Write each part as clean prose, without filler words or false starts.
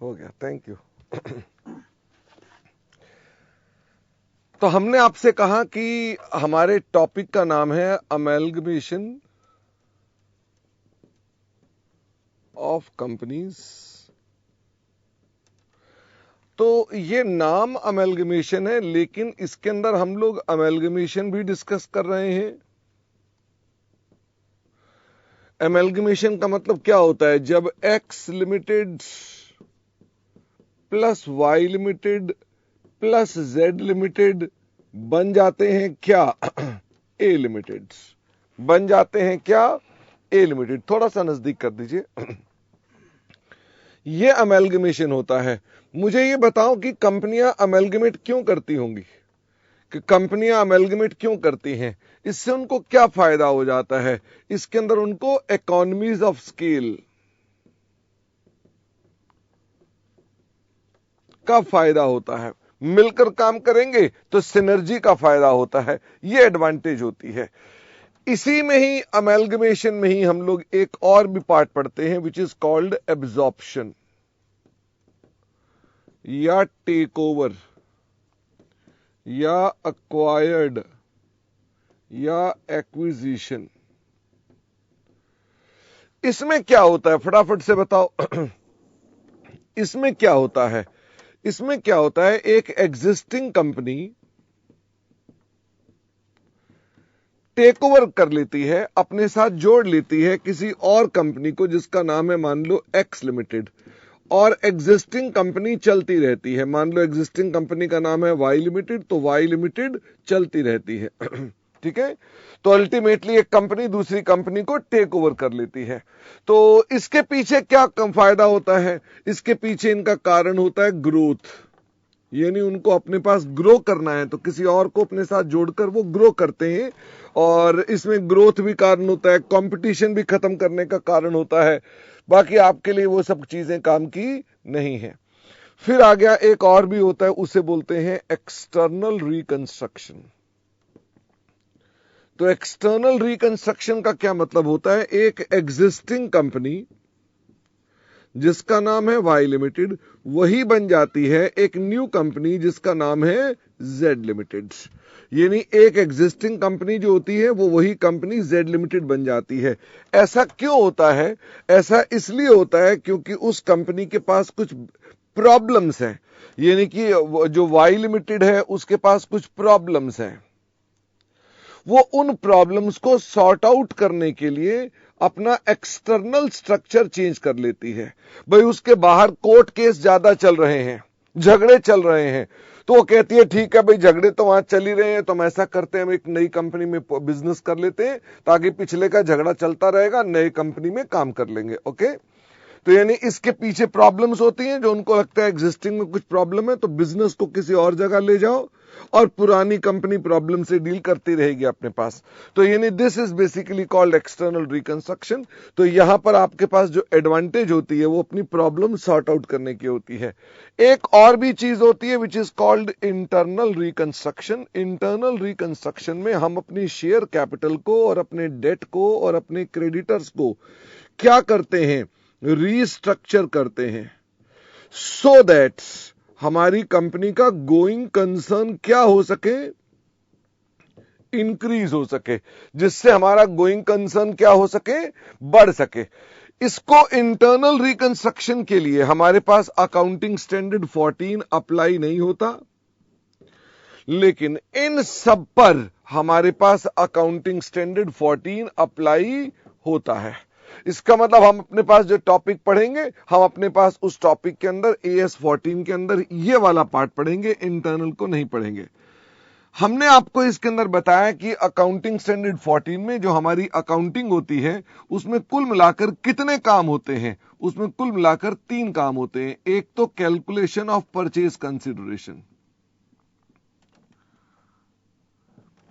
हो गया, thank you. तो हमने आपसे कहा कि हमारे टॉपिक का नाम है अमेलगमेशन ऑफ कंपनीज। तो ये नाम अमेलगमेशन है, लेकिन इसके अंदर हम लोग अमेलगमेशन भी डिस्कस कर रहे हैं। अमेलगमेशन का मतलब क्या होता है? जब X limited plus Y limited plus Z limited बन जाते हैं क्या? ए लिमिटेड बन जाते हैं क्या? ए लिमिटेड। थोड़ा सा नजदीक कर दीजिए। ये अमेलगमेशन होता है। मुझे ये बताओ कि कंपनियां अमेलगमेट क्यों करती होंगी, कि कंपनियां अमेलगमेट क्यों करती हैं? इससे उनको क्या फायदा हो जाता है? इसके अंदर उनको इकोनॉमीज ऑफ स्केल का फायदा होता है। मिलकर काम करेंगे तो सिनर्जी का फायदा होता है, ये एडवांटेज होती है। इसी में ही अमेलगमेशन में ही हम लोग एक और भी पार्ट पढ़ते हैं, विच इज कॉल्ड एब्जॉर्प्शन या टेक ओवर या अक्वायर्ड या एक्विजिशन। इसमें क्या होता है, फटाफट से बताओ। इसमें क्या होता है? इसमें क्या होता है, एक एग्जिस्टिंग कंपनी टेक ओवर कर लेती है, अपने साथ जोड़ लेती है किसी और कंपनी को जिसका नाम है मान लो एक्स लिमिटेड, और एग्जिस्टिंग कंपनी चलती रहती है। मान लो एग्जिस्टिंग कंपनी का नाम है वाई लिमिटेड, तो वाई लिमिटेड चलती रहती है। ठीक है। तो अल्टीमेटली एक कंपनी दूसरी कंपनी को टेक ओवर कर लेती है। तो इसके पीछे क्या फायदा होता है? इसके पीछे इनका कारण होता है ग्रोथ, यानी उनको अपने पास ग्रो करना है तो किसी और को अपने साथ जोड़कर वो ग्रो करते हैं, और इसमें ग्रोथ भी कारण होता है, कंपटीशन भी खत्म करने का कारण होता है। बाकी आपके लिए वो सब चीजें काम की नहीं है। फिर आ गया एक और भी होता है, उसे बोलते हैं एक्सटर्नल रिकंस्ट्रक्शन। तो एक्सटर्नल रिकंस्ट्रक्शन का क्या मतलब होता है? एक एग्जिस्टिंग कंपनी जिसका नाम है वाई लिमिटेड, वही बन जाती है एक न्यू कंपनी जिसका नाम है जेड लिमिटेड। यानी एक एग्जिस्टिंग कंपनी जो होती है वो वही कंपनी जेड लिमिटेड बन जाती है। ऐसा क्यों होता है? ऐसा इसलिए होता है क्योंकि उस कंपनी के पास कुछ प्रॉब्लम्स हैं, यानी कि जो वाई लिमिटेड है उसके पास कुछ प्रॉब्लम्स हैं। वो उन प्रॉब्लम्स को सॉर्ट आउट करने के लिए अपना एक्सटर्नल स्ट्रक्चर चेंज कर लेती है। भाई उसके बाहर कोर्ट केस ज्यादा चल रहे हैं, झगड़े चल रहे हैं, तो वो कहती है ठीक है भाई झगड़े तो वहां चल ही रहे हैं, तो हम ऐसा करते हैं, हम एक नई कंपनी में बिजनेस कर लेते हैं ताकि पिछले का झगड़ा चलता रहेगा, नई कंपनी में काम कर लेंगे। ओके। तो यानी इसके पीछे प्रॉब्लम्स होती हैं, जो उनको लगता है एग्जिस्टिंग में कुछ प्रॉब्लम है तो बिजनेस को किसी और जगह ले जाओ और पुरानी कंपनी प्रॉब्लम से डील करती रहेगी अपने पास। तो यानी this is basically called external reconstruction. तो यहां पर आपके पास जो एडवांटेज होती है वो अपनी प्रॉब्लम सॉर्ट आउट करने की होती है। एक और भी चीज होती है which is called internal reconstruction. Internal reconstruction में हम अपनी शेयर कैपिटल को और अपने डेट को और अपने क्रेडिटर्स को क्या करते हैं? रीस्ट्रक्चर करते हैं, सो दैट हमारी कंपनी का गोइंग कंसर्न क्या हो सके? इंक्रीज हो सके, जिससे हमारा गोइंग कंसर्न क्या हो सके? बढ़ सके। इसको इंटरनल रिकंस्ट्रक्शन के लिए हमारे पास अकाउंटिंग स्टैंडर्ड 14 अप्लाई नहीं होता, लेकिन इन सब पर हमारे पास अकाउंटिंग स्टैंडर्ड 14 अप्लाई होता है। इसका मतलब हम अपने पास जो टॉपिक पढ़ेंगे, हम अपने पास उस टॉपिक के अंदर AS 14 के अंदर ये वाला पार्ट पढ़ेंगे, इंटरनल को नहीं पढ़ेंगे। हमने आपको इसके अंदर बताया कि अकाउंटिंग स्टैंडर्ड 14 में जो हमारी अकाउंटिंग होती है उसमें कुल मिलाकर कितने काम होते हैं? उसमें कुल मिलाकर 3 काम होते हैं। एक तो calculation of purchase consideration.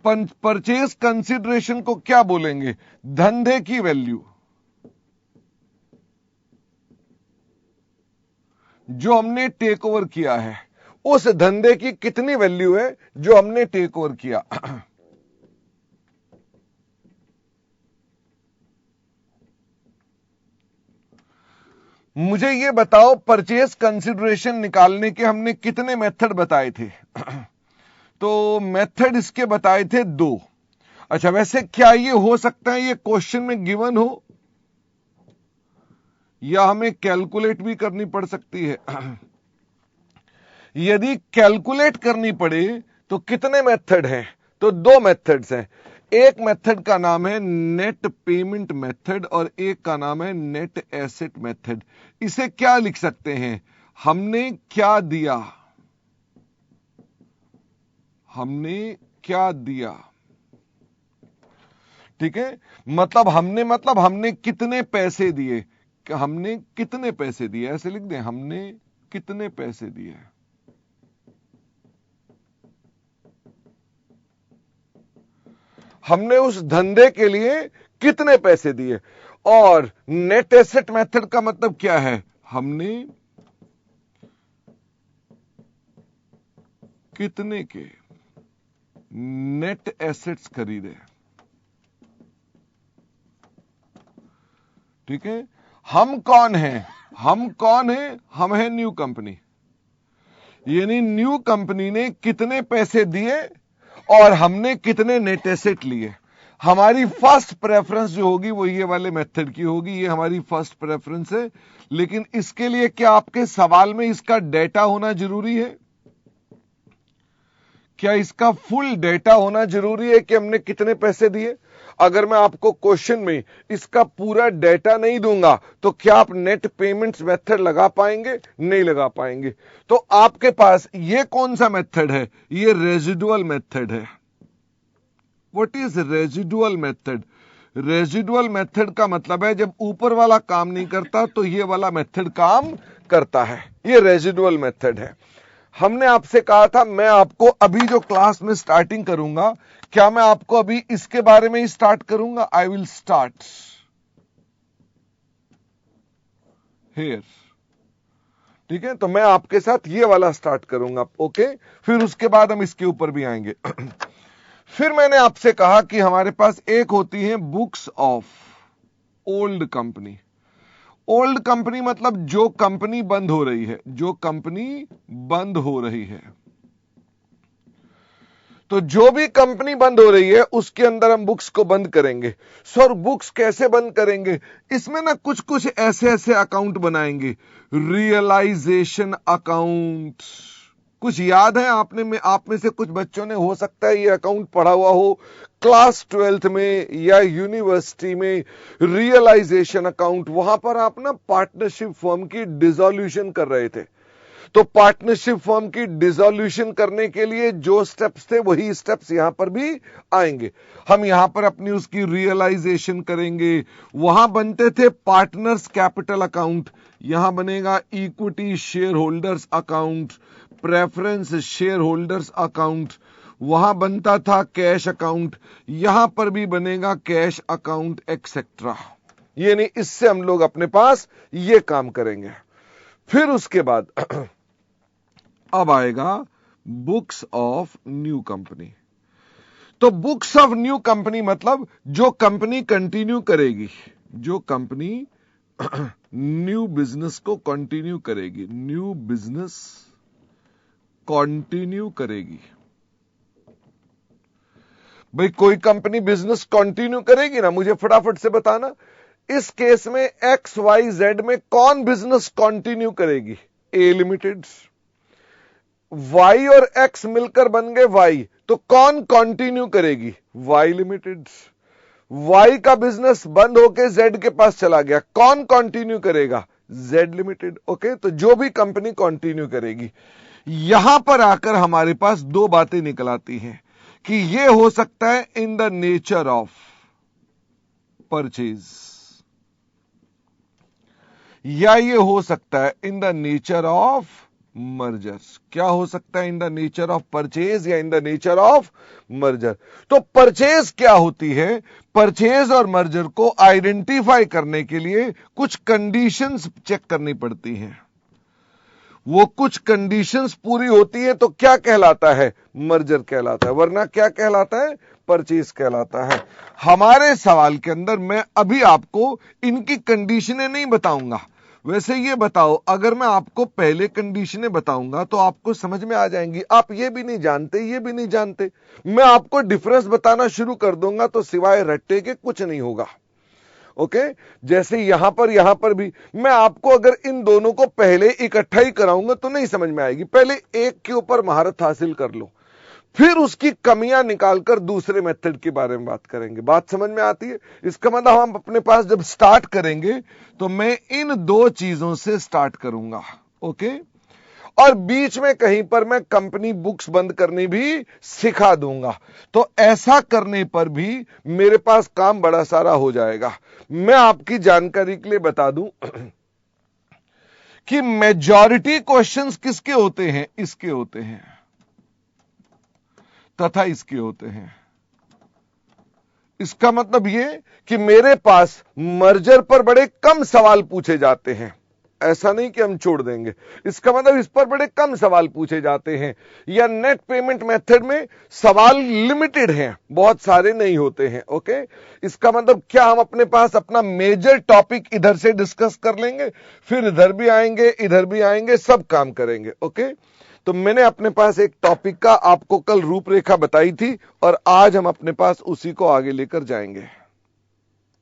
Purchase consideration को क्या बोलेंगे? धंधे की वैल्यू, जो हमने टेक ओवर किया है, उस धंधे की कितनी वैल्यू है जो हमने टेक ओवर किया। मुझे ये बताओ, परचेज कंसिडरेशन निकालने के हमने कितने मेथड बताए थे? तो मेथड इसके बताए थे 2। अच्छा, वैसे क्या ये हो सकता है ये क्वेश्चन में गिवन हो, या हमें कैलकुलेट भी करनी पड़ सकती है? यदि कैलकुलेट करनी पड़े तो कितने मेथड हैं? तो 2 मेथड्स हैं। एक मेथड का नाम है नेट पेमेंट मेथड और एक का नाम है नेट एसेट मेथड। इसे क्या लिख सकते हैं? हमने क्या दिया, हमने क्या दिया। ठीक है, मतलब हमने कितने पैसे दिए, हमने कितने पैसे दिए, ऐसे लिख दें, हमने कितने पैसे दिए। हमने उस धंधे के लिए कितने पैसे दिए। और नेट एसेट मेथड का मतलब क्या है? हमने कितने के नेट एसेट्स खरीदे। ठीक है, हम कौन हैं? हम कौन हैं? हम हैं न्यू कंपनी। यानी न्यू कंपनी ने कितने पैसे दिए और हमने कितने नेट एसेट लिए। हमारी फर्स्ट प्रेफरेंस जो होगी वो ये वाले मेथड की होगी, ये हमारी फर्स्ट प्रेफरेंस है। लेकिन इसके लिए क्या आपके सवाल में इसका डेटा होना जरूरी है? क्या इसका फुल डेटा होना जरूरी है कि हमने कितने पैसे दिए? अगर मैं आपको क्वेश्चन में इसका पूरा डेटा नहीं दूंगा तो क्या आप नेट पेमेंट्स मेथड लगा पाएंगे? नहीं लगा पाएंगे। तो आपके पास ये कौन सा मेथड है? ये रेजिडुअल मेथड है। What is residual method? Residual method का मतलब है जब ऊपर वाला काम नहीं करता तो ये वाला मेथड काम करता है। ये रेजिडुअल मेथड है। हमने आपसे कहा था मैं आपको अभी जो क्लास में स्टार्टिंग करूंगा, क्या मैं आपको अभी इसके बारे में ही स्टार्ट करूंगा? I will start here. ठीक है, तो मैं आपके साथ ये वाला स्टार्ट करूंगा। ओके, फिर उसके बाद हम इसके ऊपर भी आएंगे। फिर मैंने आपसे कहा कि हमारे पास एक होती है books of old company. Old company मतलब जो कंपनी बंद हो रही है, जो कंपनी बंद हो रही है। तो जो भी कंपनी बंद हो रही है उसके अंदर हम बुक्स को बंद करेंगे। सर बुक्स कैसे बंद करेंगे? इसमें ना कुछ कुछ ऐसे ऐसे अकाउंट बनाएंगे। रियलाइजेशन अकाउंट, कुछ याद है आप में से कुछ बच्चों ने हो सकता है ये अकाउंट पढ़ा हुआ हो क्लास 12th में या यूनिवर्सिटी में। रियलाइजेशन अकाउंट, वहां पर आप ना पार्टनरशिप फर्म की डिसोल्यूशन कर रहे थे। तो पार्टनरशिप फर्म की डिसोल्यूशन करने के लिए जो स्टेप्स थे वही स्टेप्स यहां पर भी आएंगे। हम यहां पर अपनी उसकी रियलाइजेशन करेंगे। वहां बनते थे पार्टनर्स कैपिटल अकाउंट, यहां बनेगा equity share holders account, preference share holders account, वहां बनता था कैश अकाउंट, यहां पर भी बनेगा कैश अकाउंट एक्सेट्रा। यानी इससे हम लोग अपने पास ये काम करेंगे। फिर उसके बाद अब आएगा बुक्स ऑफ न्यू कंपनी। तो बुक्स ऑफ न्यू कंपनी मतलब जो कंपनी कंटिन्यू करेगी, जो कंपनी न्यू बिजनेस को कंटिन्यू करेगी, न्यू बिजनेस कंटिन्यू करेगी। भाई कोई कंपनी बिजनेस कंटिन्यू करेगी ना, मुझे फटाफट से बताना। इस केस में एक्स वाई जेड में कौन बिजनेस कंटिन्यू करेगी? A limited. वाई और एक्स मिलकर बन गए वाई, तो कौन कंटिन्यू करेगी? Y limited. वाई का बिजनेस बंद होकर जेड के पास चला गया, कौन कंटिन्यू करेगा? Z limited. ओके, तो जो भी कंपनी कंटिन्यू करेगी। यहां पर आकर हमारे पास 2 बातें निकल आती हैं कि यह हो सकता है in the nature of purchase, या ये हो सकता है in the nature of merger. क्या हो सकता है? In the nature of purchase या in the nature of merger. तो परचेज क्या होती है? परचेज और मर्जर को आइडेंटिफाई करने के लिए कुछ कंडीशंस चेक करनी पड़ती हैं। वो कुछ कंडीशंस पूरी होती है तो क्या कहलाता है? मर्जर कहलाता है, वरना क्या कहलाता है? परचेज कहलाता है। हमारे सवाल के अंदर मैं अभी आपको इनकी कंडीशनें नहीं बताऊंगा, वैसे ये बताओ, अगर मैं आपको पहले कंडीशनें बताऊंगा तो आपको समझ में आ जाएंगी। आप ये भी नहीं जानते, ये भी नहीं जानते, मैं आपको डिफरेंस बताना शुरू कर दूंगा तो सिवाय रट्टे के कुछ नहीं होगा। ओके, जैसे यहां पर भी मैं आपको अगर इन दोनों को पहले इकट्ठा ही कराऊंगा तो नहीं समझ में आएगी। पहले एक के ऊपर महारत हासिल कर लो, फिर उसकी कमियां निकालकर दूसरे मेथड के बारे में बात करेंगे। बात समझ में आती है? इसका मतलब हम अपने पास जब स्टार्ट करेंगे तो मैं इन दो चीजों से स्टार्ट करूंगा। ओके, और बीच में कहीं पर मैं कंपनी बुक्स बंद करनी भी सिखा दूंगा। तो ऐसा करने पर भी मेरे पास काम बड़ा सारा हो जाएगा। मैं आपकी जानकारी के लिए बता दूं कि मेजॉरिटी क्वेश्चंस किसके होते हैं? इसके होते हैं तथा इसके होते हैं। इसका मतलब यह कि मेरे पास मर्जर पर बड़े कम सवाल पूछे जाते हैं। ऐसा नहीं कि हम छोड़ देंगे, इसका मतलब इस पर बड़े कम सवाल पूछे जाते हैं, या नेट पेमेंट मेथड में सवाल लिमिटेड हैं, बहुत सारे नहीं होते हैं। ओके, इसका मतलब क्या हम अपने पास अपना मेजर टॉपिक इधर से डिस्कस कर लेंगे, फिर इधर भी आएंगे, इधर भी आएंगे, सब काम करेंगे। ओके, तो मैंने अपने पास एक टॉपिक का आपको कल रूपरेखा बताई थी और आज हम अपने पास उसी को आगे लेकर जाएंगे।